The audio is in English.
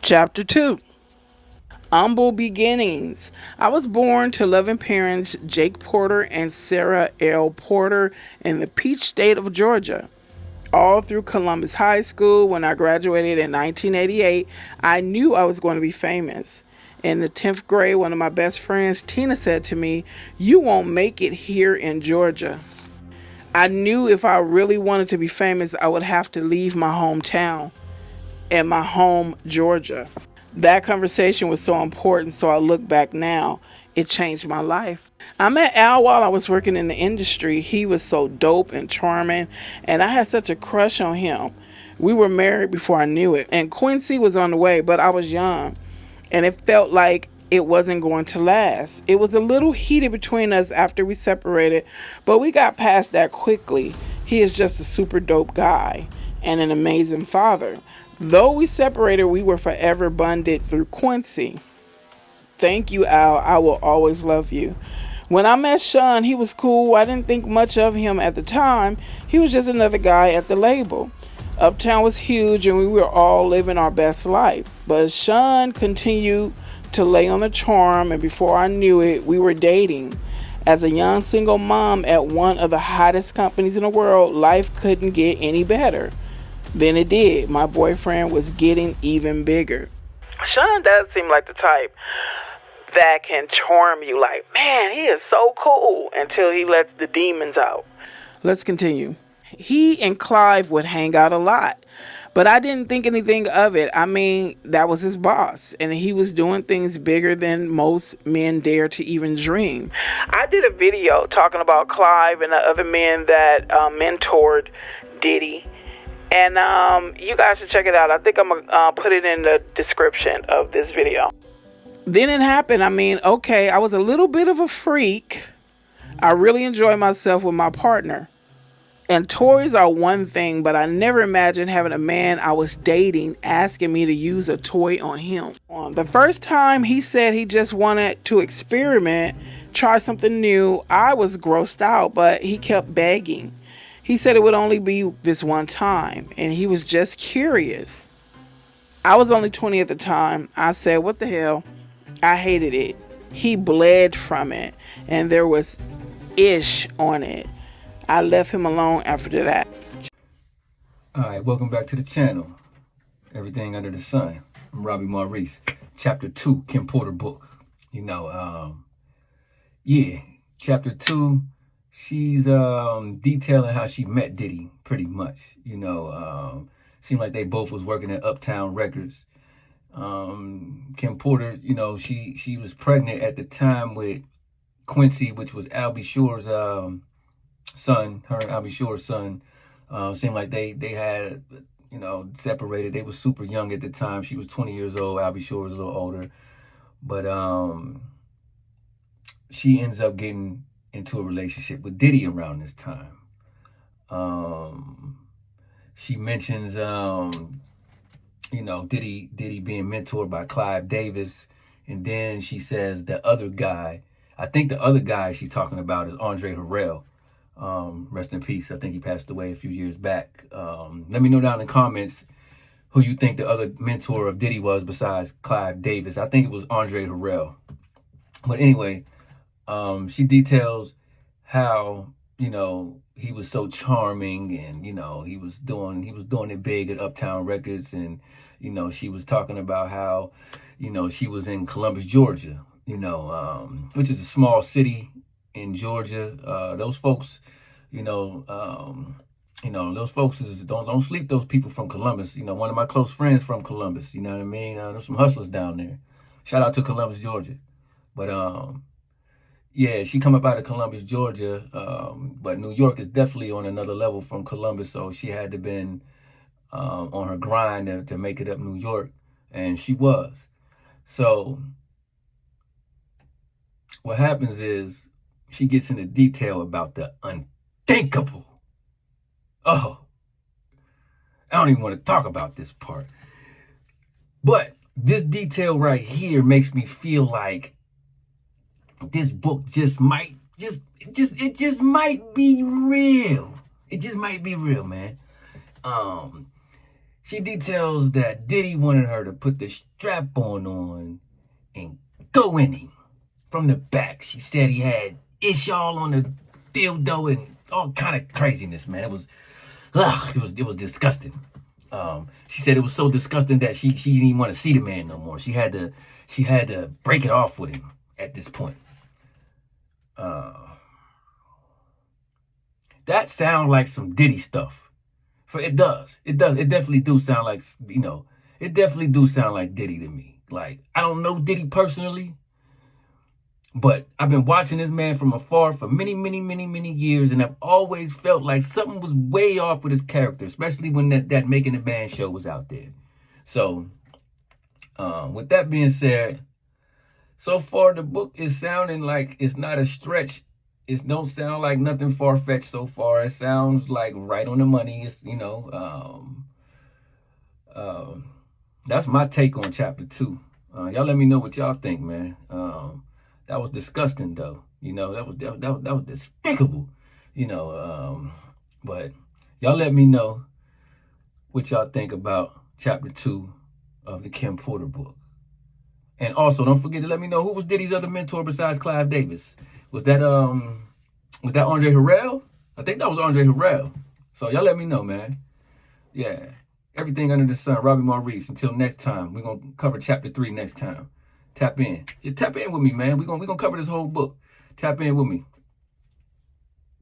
Chapter 2. Humble Beginnings. I was born to loving parents Jake Porter and Sarah L. Porter in the Peach State of Georgia. All through Columbus High School, when I graduated in 1988, I knew I was going to be famous. In the 10th grade, one of my best friends, Tina, said to me, "You won't make it here in Georgia." I knew if I really wanted to be famous, I would have to leave my hometown and my home, Georgia. That conversation was so important, so I look back now. It changed my life. I met Al while I was working in the industry. He was so dope and charming, and I had such a crush on him. We were married before I knew it, and Quincy was on the way, but I was young, and it felt like it wasn't going to last. It was a little heated between us after we separated, but we got past that quickly. He is just a super dope guy and an amazing father. Though we separated, we were forever bonded through Quincy. Thank you, Al. I will always love you. When I met Sean, he was cool. I didn't think much of him at the time. He was just another guy at the label. Uptown was huge and we were all living our best life. But Sean continued to lay on the charm, and before I knew it, we were dating. As a young single mom at one of the hottest companies in the world, life couldn't get any better. Then it did. My boyfriend was getting even bigger. Sean does seem like the type that can charm you, like, man, he is so cool, until he lets the demons out. Let's continue. He and Clive would hang out a lot, but I didn't think anything of it. I mean, that was his boss, and he was doing things bigger than most men dare to even dream. I did a video talking about Clive and the other men that mentored Diddy. And you guys should check it out. I think I'm going to put it in the description of this video. Then it happened. I mean, okay, I was a little bit of a freak. I really enjoyed myself with my partner. And toys are one thing, but I never imagined having a man I was dating asking me to use a toy on him. The first time he said he just wanted to experiment, try something new, I was grossed out, but he kept begging. He said it would only be this one time, and he was just curious. I was only 20 at the time. I said, what the hell? I hated it. He bled from it, and there was ish on it. I left him alone after that. All right, welcome back to the channel. Everything under the sun. I'm Robbie Maurice. Chapter 2, Kim Porter book. Chapter 2. She's detailing how she met Diddy, pretty much. Seemed like they both was working at Uptown Records. Kim Porter, she was pregnant at the time with Quincy, which was Albie Shore's son. Her and Albie Shore's son. Seemed like they had, separated. They were super young at the time. She was 20 years old. Albie Shore was a little older. But she ends up getting into a relationship with Diddy around this time. She mentions, Diddy being mentored by Clive Davis. And then she says the other guy, I think the other guy she's talking about is Andre Harrell. Rest in peace. I think he passed away a few years back. Let me know down in the comments who you think the other mentor of Diddy was besides Clive Davis. I think it was Andre Harrell. But anyway, she details how, he was so charming, and, he was doing it big at Uptown Records. And, she was talking about how, she was in Columbus, Georgia, which is a small city in Georgia. Those folks, those folks don't sleep those people from Columbus. One of my close friends from Columbus, you know what I mean? There's some hustlers down there. Shout out to Columbus, Georgia. But, yeah, she come up out of Columbus, Georgia, but New York is definitely on another level from Columbus, so she had to been on her grind to make it up New York, and she was. So what happens is she gets into detail about the unthinkable. Oh, I don't even want to talk about this part. But this detail right here makes me feel like this book might be real. It just might be real, man. She details that Diddy wanted her to put the strap on and go in him from the back. She said he had ish all on the dildo and all kind of craziness, man. It was disgusting. She said it was so disgusting that she didn't even want to see the man no more. She had to break it off with him at this point. That sounds like some Diddy stuff. For it does. It definitely do sound like, it definitely do sound like Diddy to me. Like, I don't know Diddy personally, but I've been watching this man from afar for many, many, many, many years, and I've always felt like something was way off with his character, especially when that Making the Band show was out there. So, with that being said, so far the book is sounding like it's not a stretch. It don't sound like nothing far-fetched so far. It sounds like right on the money. It's, that's my take on chapter 2. Y'all let me know what y'all think, man. That was disgusting, though. That was despicable. But y'all let me know what y'all think about chapter 2 of the Kim Porter book. And also, don't forget to let me know who was Diddy's other mentor besides Clive Davis. Was that Andre Harrell? I think that was Andre Harrell. So y'all let me know, man. Yeah. Everything under the sun. Robbie Maurice. Until next time. We're gonna cover chapter 3 next time. Tap in. Just tap in with me, man. We're gonna cover this whole book. Tap in with me.